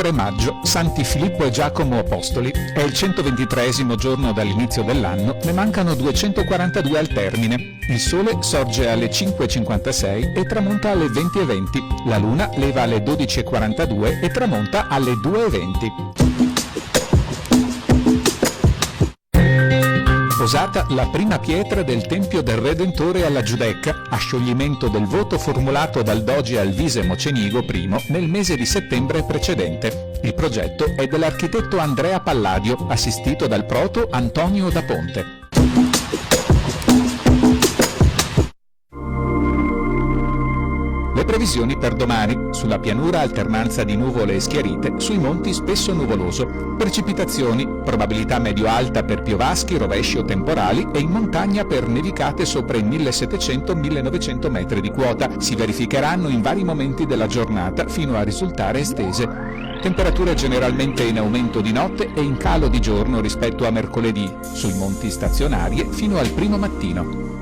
3 maggio, Santi Filippo e Giacomo Apostoli, è il 123° giorno dall'inizio dell'anno, ne mancano 242 al termine. Il sole sorge alle 5:56 e tramonta alle 20:20. La luna leva alle 12:42 e tramonta alle 2:20. Posata la prima pietra del Tempio del Redentore alla Giudecca, a scioglimento del voto formulato dal doge Alvise Mocenigo I nel mese di settembre precedente. Il progetto è dell'architetto Andrea Palladio, assistito dal proto Antonio da Ponte. Le previsioni per domani: sulla pianura alternanza di nuvole e schiarite, sui monti spesso nuvoloso. Precipitazioni, probabilità medio-alta per piovaschi, rovesci o temporali e in montagna per nevicate sopra i 1700-1900 metri di quota. Si verificheranno in vari momenti della giornata fino a risultare estese. Temperature generalmente in aumento di notte e in calo di giorno rispetto a mercoledì, sui monti stazionarie fino al primo mattino.